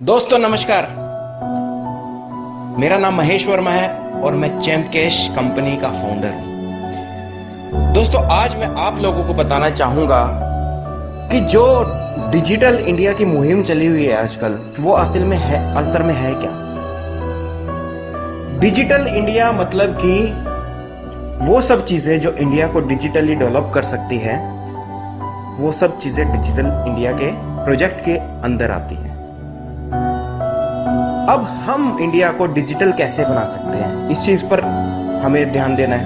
दोस्तों नमस्कार। मेरा नाम महेश वर्मा है और मैं चैम्पकैश कंपनी का फाउंडर हूं। दोस्तों आज मैं आप लोगों को बताना चाहूंगा कि जो डिजिटल इंडिया की मुहिम चली हुई है आजकल, वो असल में है क्या। डिजिटल इंडिया मतलब कि वो सब चीजें जो इंडिया को डिजिटली डेवलप कर सकती है, वो सब चीजें डिजिटल इंडिया के प्रोजेक्ट के अंदर आती हैं। अब हम इंडिया को डिजिटल कैसे बना सकते हैं, इस चीज पर हमें ध्यान देना है।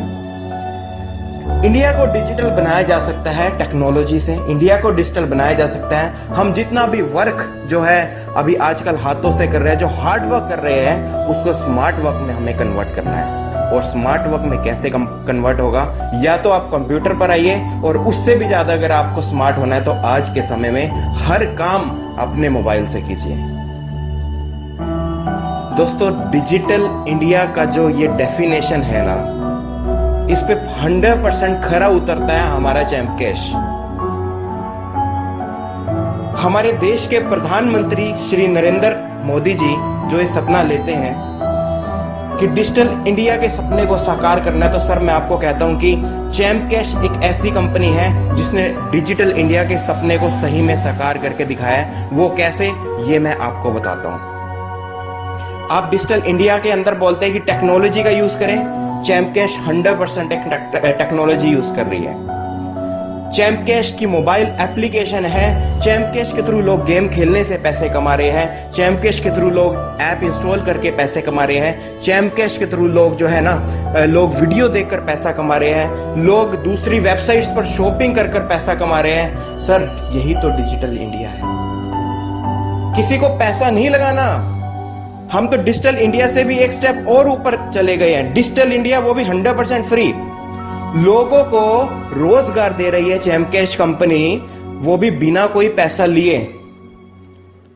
इंडिया को डिजिटल बनाया जा सकता है टेक्नोलॉजी से। इंडिया को डिजिटल बनाया जा सकता है, हम जितना भी वर्क जो है अभी आजकल हाथों से कर रहे हैं, जो हार्ड वर्क कर रहे हैं, उसको स्मार्ट वर्क में हमें कन्वर्ट करना है। और स्मार्ट वर्क में कैसे कन्वर्ट होगा, या तो आप कंप्यूटर पर आइए, और उससे भी ज्यादा अगर आपको स्मार्ट होना है तो आज के समय में हर काम अपने मोबाइल से कीजिए। दोस्तों डिजिटल इंडिया का जो ये डेफिनेशन है ना, इस पे 100% खरा उतरता है हमारा चैम्पकैश। हमारे देश के प्रधानमंत्री श्री नरेंद्र मोदी जी जो ये सपना लेते हैं कि डिजिटल इंडिया के सपने को साकार करना है, तो सर मैं आपको कहता हूं कि चैम्पकैश एक ऐसी कंपनी है जिसने डिजिटल इंडिया के सपने को सही में साकार करके दिखाया है। वो कैसे, ये मैं आपको बताता हूं। आप डिजिटल इंडिया के अंदर बोलते हैं कि टेक्नोलॉजी का यूज करें, चैम्पकैश 100% टेक्नोलॉजी यूज कर रही है। चैम्पकैश की मोबाइल एप्लीकेशन है, चैम्पकैश के थ्रू लोग गेम खेलने से पैसे कमा रहे हैं, चैम्पकैश के थ्रू लोग ऐप इंस्टॉल करके पैसे कमा रहे हैं, चैम्पकैश के थ्रू लोग जो है ना, लोग वीडियो देखकर पैसा कमा रहे हैं, लोग दूसरी वेबसाइट्स पर शॉपिंग कर पैसा कमा रहे हैं। सर यही तो डिजिटल इंडिया है। किसी को पैसा नहीं लगाना, हम तो डिजिटल इंडिया से भी एक स्टेप और ऊपर चले गए हैं। डिजिटल इंडिया वो भी 100% फ्री, लोगों को रोजगार दे रही है चैम्पकैश कंपनी, वो भी बिना कोई पैसा लिए।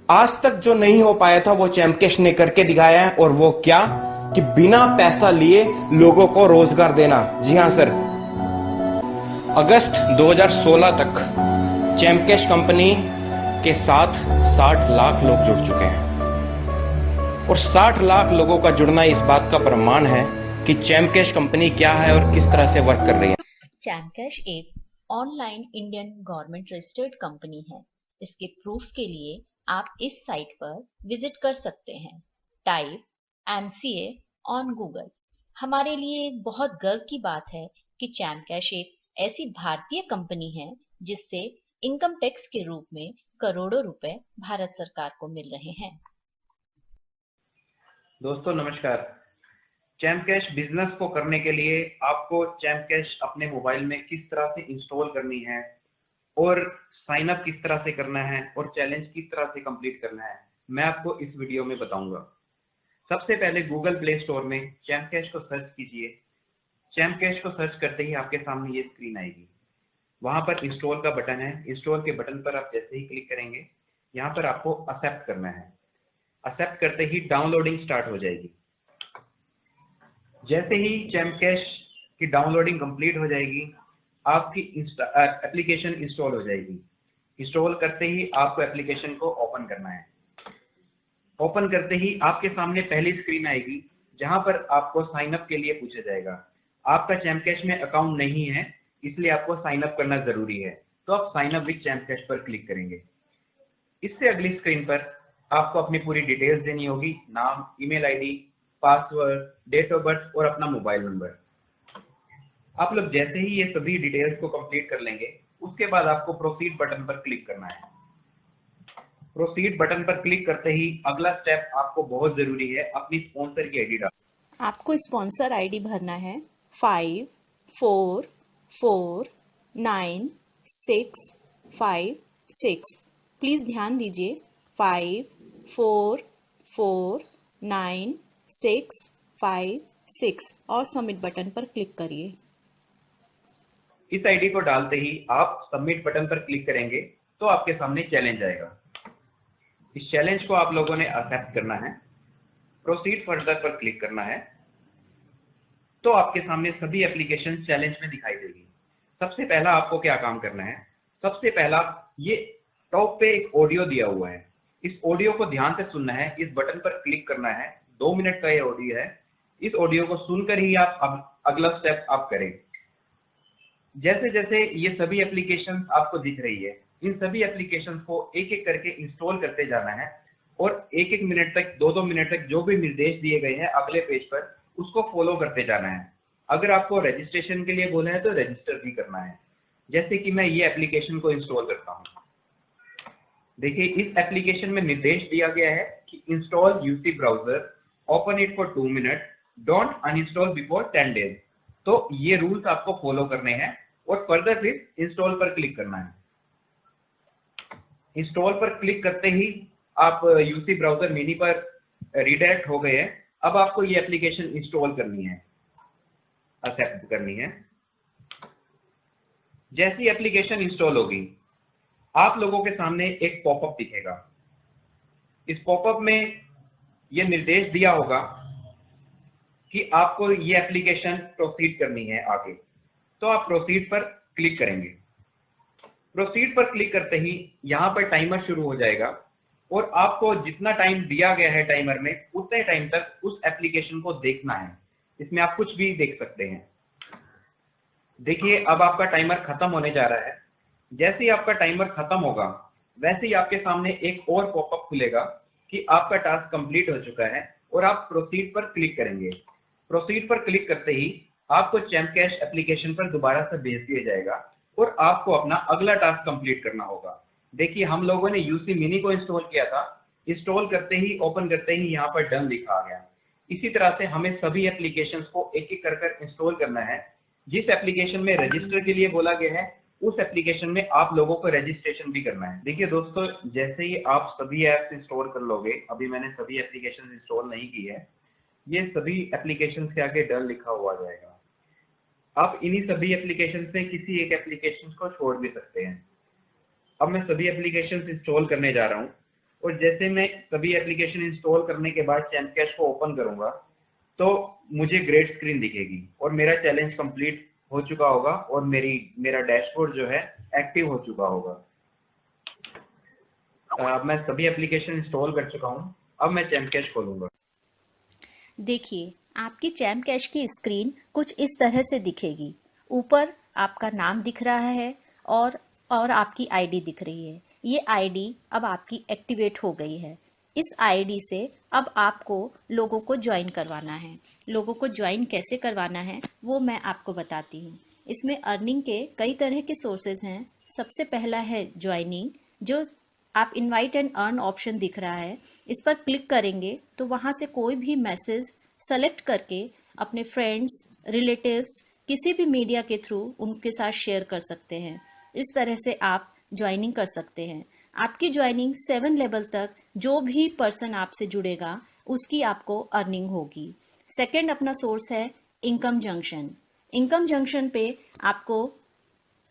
आज तक जो नहीं हो पाया था वो चैम्पकैश ने करके दिखाया है। और वो क्या कि बिना पैसा लिए लोगों को रोजगार देना। जी हां सर, अगस्त 2016 तक चैम्पकैश कंपनी के साथ 60 लाख लोग जुड़ चुके हैं। और 60 लाख लोगों का जुड़ना इस बात का प्रमाण है कि चैम्पकैश कंपनी क्या है और किस तरह से वर्क कर रही है। चैम्पकैश एक online Indian government registered company है। इसके प्रूफ के लिए आप इस साइट पर विजिट कर सकते हैं। Type MCA on Google. हमारे लिए एक बहुत गर्व की बात है कि चैम्पकैश एक ऐसी भारतीय कंपनी है जिससे इनकम टैक्स के रूप में करोड़ों रुपए भारत सरकार को मिल रहे हैं। दोस्तों नमस्कार। चैम्पकैश बिजनेस को करने के लिए आपको चैम्पकैश अपने मोबाइल में किस तरह से इंस्टॉल करनी है और साइन अप किस तरह से करना है और चैलेंज किस तरह से कंप्लीट करना है, मैं आपको इस वीडियो में बताऊंगा। सबसे पहले गूगल प्ले स्टोर में चैम्पकैश को सर्च कीजिए। चैम्पकैश को सर्च करते ही आपके सामने ये स्क्रीन आएगी। वहां पर इंस्टॉल का बटन है। इंस्टॉल के बटन पर आप जैसे ही क्लिक करेंगे, यहाँ पर आपको एक्सेप्ट करना है। एक्सेप्ट करते ही डाउनलोडिंग स्टार्ट हो जाएगी। जैसे ही चैम्पकैश की डाउनलोडिंग कंप्लीट हो जाएगी, आपकी एप्लीकेशन इंस्टॉल हो जाएगी। इंस्टॉल करते ही आपको एप्लीकेशन को ओपन करना है। ओपन करते ही आपके सामने पहली स्क्रीन आएगी जहां पर आपको साइन अप के लिए पूछा जाएगा। आपका चैम्पकैश में अकाउंट नहीं है, इसलिए आपको साइन अप करना जरूरी है, तो आप साइन अप विद चैम्पकैश पर क्लिक करेंगे। इससे अगली स्क्रीन पर आपको अपनी पूरी डिटेल्स देनी होगी, नाम, email ID, password, date of birth और अपना मोबाइल नंबर। आप लोग जैसे ही ये सभी डिटेल्स को कंप्लीट कर लेंगे, उसके बाद आपको प्रोसीड बटन पर क्लिक करना है। प्रोसीड बटन पर क्लिक करते ही अगला स्टेप आपको बहुत जरूरी है, अपनी स्पॉन्सर की आईडी डालना। आपको स्पॉन्सर आईडी भरना है 54495656। प्लीज ध्यान दीजिए 54495656 और सबमिट बटन पर क्लिक करिए। इस आईडी को डालते ही आप सबमिट बटन पर क्लिक करेंगे तो आपके सामने चैलेंज आएगा। इस चैलेंज को आप लोगों ने एक्सेप्ट करना है। प्रोसीड फर्दर पर क्लिक करना है तो आपके सामने सभी एप्लीकेशन चैलेंज में दिखाई देगी। सबसे पहला आपको क्या काम करना है, सबसे पहला ये टॉप पे एक ऑडियो दिया हुआ है, इस ऑडियो को ध्यान से सुनना है, इस बटन पर क्लिक करना है। 2 मिनट का ये ऑडियो है। इस ऑडियो को सुनकर ही आप अब अगला स्टेप आप करें। जैसे जैसे ये सभी एप्लीकेशंस आपको दिख रही है, इन सभी एप्लीकेशंस को एक एक करके इंस्टॉल करते जाना है और एक एक मिनट तक, 2-2 मिनट तक जो भी निर्देश दिए गए हैं अगले पेज पर, उसको फॉलो करते जाना है। अगर आपको रजिस्ट्रेशन के लिए बोला है तो रजिस्टर भी करना है। जैसे कि मैं ये एप्लीकेशन को इंस्टॉल करता हूँ। देखिए, इस एप्लीकेशन में निर्देश दिया गया है कि install UC browser, open it for 2 minute, don't uninstall before 10 days. तो ये रूल्स आपको फॉलो करने हैं और फर्दर फिर इंस्टॉल पर क्लिक करना है। इंस्टॉल पर क्लिक करते ही आप यूसी ब्राउजर मिनी पर रिडायरेक्ट हो गए हैं। अब आपको ये एप्लीकेशन इंस्टॉल करनी है, एक्सेप्ट करनी है। जैसी एप्लीकेशन इंस्टॉल होगी, आप लोगों के सामने एक पॉपअप दिखेगा। इस पॉपअप में यह निर्देश दिया होगा कि आपको ये एप्लीकेशन प्रोसीड करनी है आगे। तो आप प्रोसीड पर क्लिक करेंगे। प्रोसीड पर क्लिक करते ही यहां पर टाइमर शुरू हो जाएगा और आपको जितना टाइम दिया गया है टाइमर में, उतने टाइम तक उस एप्लीकेशन को देखना है। इसमें आप कुछ भी देख सकते हैं। देखिए, अब आपका टाइमर खत्म होने जा रहा है। जैसे ही आपका टाइमर खत्म होगा, वैसे ही आपके सामने एक और पॉपअप खुलेगा कि आपका टास्क कंप्लीट हो चुका है और आप प्रोसीड पर क्लिक करेंगे। प्रोसीड पर क्लिक करते ही आपको चैम्पकैश एप्लीकेशन पर दोबारा से भेज दिया जाएगा और आपको अपना अगला टास्क कंप्लीट करना होगा। देखिए, हम लोगों ने यूसी मिनी को इंस्टॉल किया था। इंस्टॉल करते ही, ओपन करते ही यहाँ पर डन लिखा आ गया। इसी तरह से हमें सभी एप्लीकेशंस को एक एक कर इंस्टॉल करना है। जिस एप्लीकेशन में रजिस्टर के लिए बोला गया है, उस एप्लीकेशन में आप लोगों को रजिस्ट्रेशन भी करना है। देखिए दोस्तों, जैसे ही आप सभी ऐप्स इंस्टॉल कर लोगे, अभी मैंने सभी एप्लीकेशन इंस्टॉल नहीं की है, ये सभी एप्लीकेशन के आगे डन लिखा हुआ जाएगा। आप इन्हीं सभी एप्लीकेशन से किसी एक एप्लीकेशन को छोड़ भी सकते हैं। अब मैं सभी एप्लीकेशन इंस्टॉल करने जा रहा हूँ और जैसे मैं सभी एप्लीकेशन इंस्टॉल करने के बाद चैम्पकैश को ओपन करूंगा तो मुझे ग्रेड स्क्रीन दिखेगी और मेरा चैलेंज कंप्लीट हो चुका होगा और मेरा डैशबोर्ड जो है एक्टिव हो चुका होगा। अब मैं सभी एप्लीकेशन इंस्टॉल कर चुका हूँ। अब मैं चैम्पकैश खोलूंगा। देखिए, आपकी चैम्पकैश की स्क्रीन कुछ इस तरह से दिखेगी। ऊपर आपका नाम दिख रहा है और आपकी आईडी दिख रही है। ये आईडी अब आपकी एक्टिवेट हो गई है। इस आईडी से अब आपको लोगों को ज्वाइन करवाना है। लोगों को ज्वाइन कैसे करवाना है वो मैं आपको बताती हूँ। इसमें अर्निंग के कई तरह के सोर्सेज हैं। सबसे पहला है ज्वाइनिंग, जो आप इनवाइट एंड अर्न ऑप्शन दिख रहा है, इस पर क्लिक करेंगे तो वहाँ से कोई भी मैसेज सेलेक्ट करके अपने फ्रेंड्स, रिलेटिव्स, किसी भी मीडिया के थ्रू उनके साथ शेयर कर सकते हैं। इस तरह से आप ज्वाइनिंग कर सकते हैं। आपकी ज्वाइनिंग 7 लेवल तक जो भी पर्सन आपसे जुड़ेगा उसकी आपको अर्निंग होगी। सेकंड अपना सोर्स है इनकम जंक्शन। इनकम जंक्शन पे आपको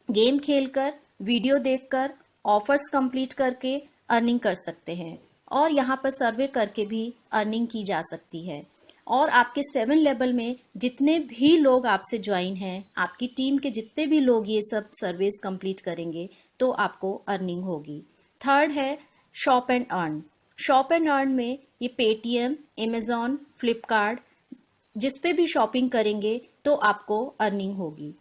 गेम खेलकर, वीडियो देखकर, ऑफर्स कंप्लीट करके अर्निंग कर सकते हैं और यहाँ पर सर्वे करके भी अर्निंग की जा सकती है। और आपके 7 लेवल में जितने भी लोग आपसे ज्वाइन हैं, आपकी टीम के जितने भी लोग ये सब सर्विस कंप्लीट करेंगे तो आपको अर्निंग होगी। थर्ड है shop and earn. Shop and earn में ये पेटीएम, अमेज़न, फ्लिपकार्ट, जिस पे भी शॉपिंग करेंगे तो आपको अर्निंग होगी।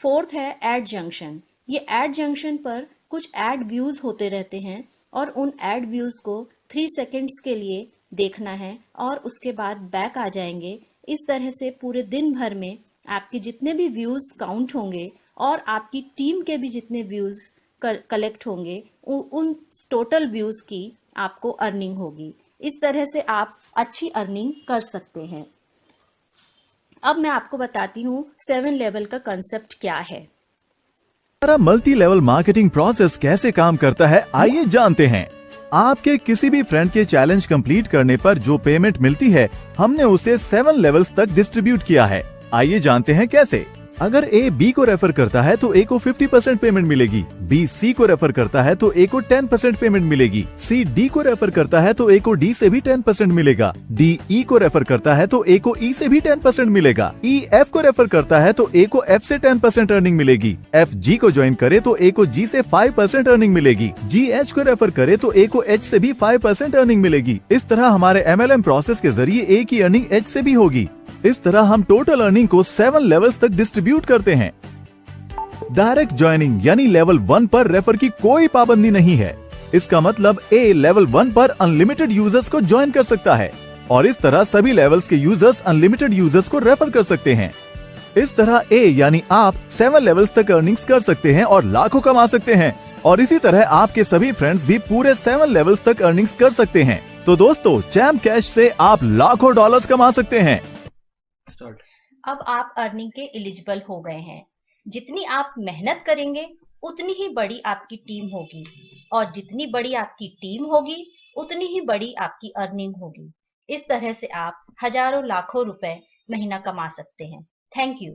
फोर्थ है एड जंक्शन। ये एड जंक्शन पर कुछ एड व्यूज होते रहते हैं और उन एड व्यूज को 3 सेकंड्स के लिए देखना है और उसके बाद बैक आ जाएंगे। इस तरह से पूरे दिन भर में आपके जितने भी व्यूज काउंट होंगे और आपकी टीम के भी जितने व्यूज कलेक्ट होंगे, उन टोटल व्यूज की आपको अर्निंग होगी। इस तरह से आप अच्छी अर्निंग कर सकते हैं। अब मैं आपको बताती हूँ 7 लेवल का कंसेप्ट क्या है। हमारा मल्टी लेवल मार्केटिंग प्रोसेस कैसे काम करता है, आइए जानते हैं। आपके किसी भी फ्रेंड के चैलेंज कंप्लीट करने पर जो पेमेंट मिलती है, हमने उसे 7 लेवल्स तक डिस्ट्रीब्यूट किया है। आइए जानते हैं कैसे। अगर ए बी को रेफर करता है तो ए को 50% पेमेंट मिलेगी, बी सी को रेफर करता है तो ए को 10% पेमेंट मिलेगी, सी डी को रेफर करता है तो ए को डी से भी 10% मिलेगा, डी ई को रेफर करता है तो ए को ई से भी 10% मिलेगा, ई एफ को रेफर करता है तो ए को एफ से 10% अर्निंग मिलेगी, एफ जी को ज्वाइन करे तो ए को जी से 5% अर्निंग मिलेगी, जी एच को रेफर करे तो ए को एच से भी 5% अर्निंग मिलेगी। इस तरह हमारे MLM प्रोसेस के जरिए ए की अर्निंग एच से भी होगी। इस तरह हम टोटल अर्निंग को 7 लेवल्स तक डिस्ट्रीब्यूट करते हैं। डायरेक्ट ज्वाइनिंग यानी लेवल 1 पर रेफर की कोई पाबंदी नहीं है। इसका मतलब ए लेवल 1 पर अनलिमिटेड यूजर्स को ज्वाइन कर सकता है और इस तरह सभी लेवल्स के यूजर्स अनलिमिटेड यूजर्स को रेफर कर सकते हैं। इस तरह ए यानी आप 7 लेवल्स तक अर्निंग्स कर सकते हैं और लाखों कमा सकते हैं और इसी तरह आपके सभी फ्रेंड्स भी पूरे 7 लेवल्स तक अर्निंग्स कर सकते हैं। तो दोस्तों, चैम्प कैश से आप लाखों डॉलर्स कमा सकते हैं। अब आप अर्निंग के एलिजिबल हो गए हैं। जितनी आप मेहनत करेंगे उतनी ही बड़ी आपकी टीम होगी और जितनी बड़ी आपकी टीम होगी उतनी ही बड़ी आपकी अर्निंग होगी। इस तरह से आप हजारों लाखों रुपए महीना कमा सकते हैं। Thank you.